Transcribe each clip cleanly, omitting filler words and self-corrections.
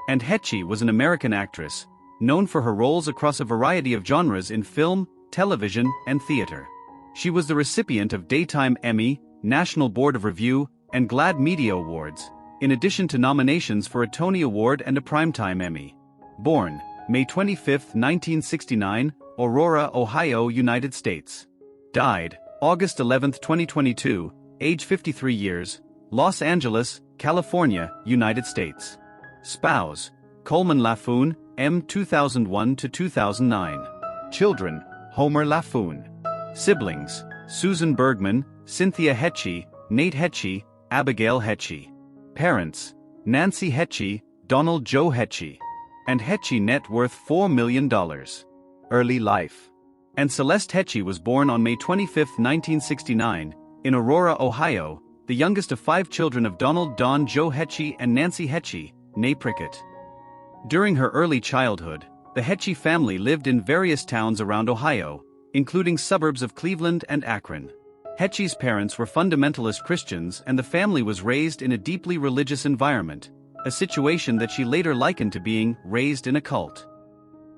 And Heche was an American actress, known for her roles across a variety of genres in film, television, and theater. She was the recipient of Daytime Emmy, National Board of Review, and GLAAD Media Awards, in addition to nominations for a Tony Award and a Primetime Emmy. Born May 25, 1969, Aurora, Ohio, United States. Died August 11, 2022, age 53 years, Los Angeles, California, United States. Spouse: Coleman Laffoon, M. 2001 to 2009. Children: Homer Laffoon. Siblings: Susan Bergman, Cynthia Heche, Nate Heche, Abigail Heche. Parents: Nancy Heche, Donald Joe Heche. And Heche net worth $4 million. Early life. And Celeste Heche was born on May 25, 1969, in Aurora, Ohio, the youngest of 5 children of Donald Don Joe Heche and Nancy Heche, née Prickett. During her early childhood, the Heche family lived in various towns around Ohio, including suburbs of Cleveland and Akron. Heche's parents were fundamentalist Christians and the family was raised in a deeply religious environment, a situation that she later likened to being raised in a cult.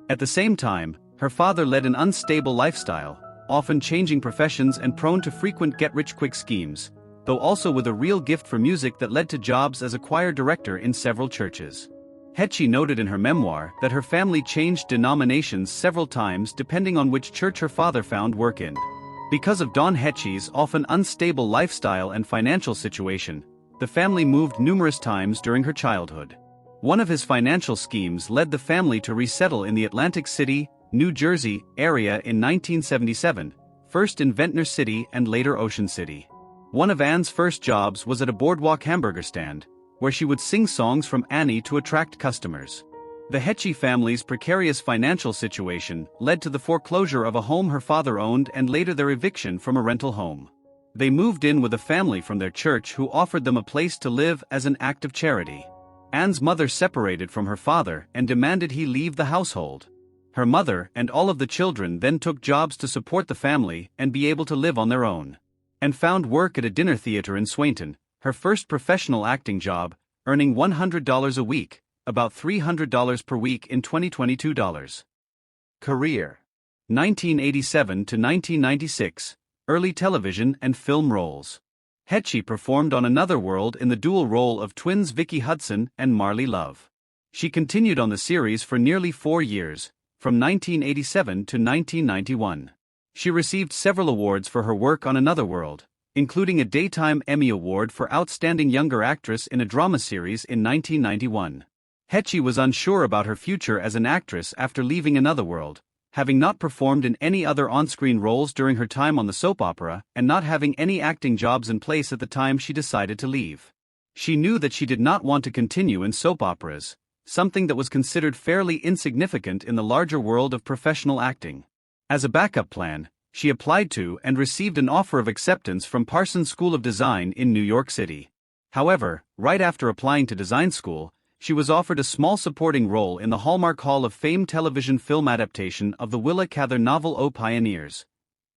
At the same time, her father led an unstable lifestyle, often changing professions and prone to frequent get-rich-quick schemes, though also with a real gift for music that led to jobs as a choir director in several churches. Heche noted in her memoir that her family changed denominations several times depending on which church her father found work in. Because of Don Heche's often unstable lifestyle and financial situation, the family moved numerous times during her childhood. One of his financial schemes led the family to resettle in the Atlantic City, New Jersey, area in 1977, first in Ventnor City and later Ocean City. One of Anne's first jobs was at a boardwalk hamburger stand, where she would sing songs from Annie to attract customers. The Heche family's precarious financial situation led to the foreclosure of a home her father owned and later their eviction from a rental home. They moved in with a family from their church who offered them a place to live as an act of charity. Anne's mother separated from her father and demanded he leave the household. Her mother and all of the children then took jobs to support the family and be able to live on their own. And found work at a dinner theater in Swainton, her first professional acting job, earning $100 a week, about $300 per week in 2022 dollars. Career: 1987 to 1996, early television and film roles. Heche performed on Another World in the dual role of twins Vicky Hudson and Marley Love. She continued on the series for nearly 4 years, from 1987 to 1991. She received several awards for her work on Another World, including a Daytime Emmy Award for Outstanding Younger Actress in a Drama Series in 1991. Heche was unsure about her future as an actress after leaving Another World, having not performed in any other on-screen roles during her time on the soap opera and not having any acting jobs in place at the time she decided to leave. She knew that she did not want to continue in soap operas, something that was considered fairly insignificant in the larger world of professional acting. As a backup plan, she applied to and received an offer of acceptance from Parsons School of Design in New York City. However, right after applying to design school, she was offered a small supporting role in the Hallmark Hall of Fame television film adaptation of the Willa Cather novel O Pioneers,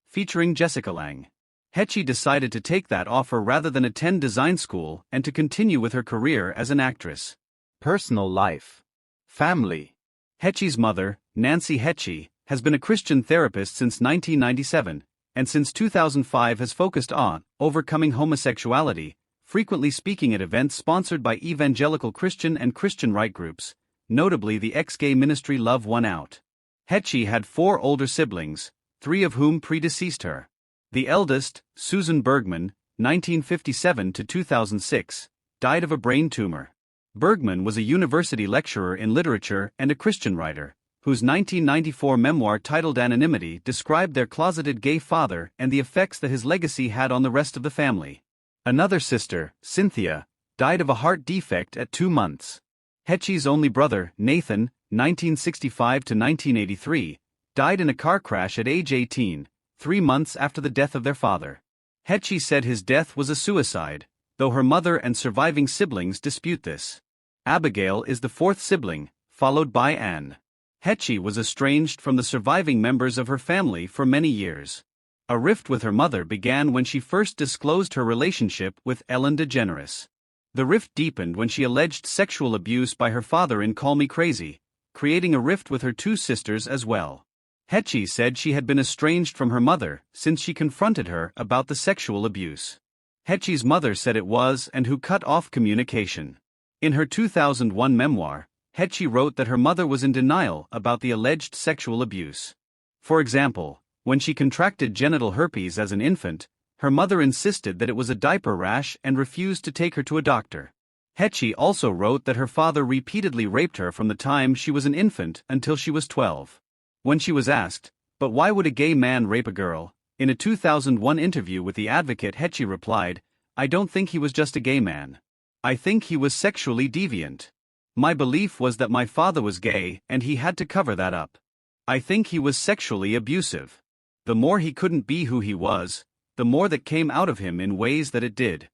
featuring Jessica Lange. Heche decided to take that offer rather than attend design school and to continue with her career as an actress. Personal life. Family. Heche's mother, Nancy Heche, has been a Christian therapist since 1997, and since 2005 has focused on overcoming homosexuality, frequently speaking at events sponsored by evangelical Christian and Christian right groups, notably the ex-gay ministry Love One Out. Heche had 4 older siblings, 3 of whom predeceased her. The eldest, Susan Bergman, 1957 to 2006, died of a brain tumor. Bergman was a university lecturer in literature and a Christian writer, whose 1994 memoir titled Anonymity described their closeted gay father and the effects that his legacy had on the rest of the family. Another sister, Cynthia, died of a heart defect at 2 months. Heche's only brother, Nathan, 1965 to 1983, died in a car crash at age 18, 3 months after the death of their father. Heche said his death was a suicide, though her mother and surviving siblings dispute this. Abigail is the 4th sibling, followed by Anne. Heche was estranged from the surviving members of her family for many years. A rift with her mother began when she first disclosed her relationship with Ellen DeGeneres. The rift deepened when she alleged sexual abuse by her father in Call Me Crazy, creating a rift with her two sisters as well. Heche said she had been estranged from her mother since she confronted her about the sexual abuse. Heche's mother said it was and who cut off communication. In her 2001 memoir, Heche wrote that her mother was in denial about the alleged sexual abuse. For example, when she contracted genital herpes as an infant, her mother insisted that it was a diaper rash and refused to take her to a doctor. Heche also wrote that her father repeatedly raped her from the time she was an infant until she was 12. When she was asked, "But why would a gay man rape a girl?" in a 2001 interview with The Advocate, Heche replied, "I don't think he was just a gay man. I think he was sexually deviant. My belief was that my father was gay and he had to cover that up. I think he was sexually abusive. The more he couldn't be who he was, the more that came out of him in ways that it did."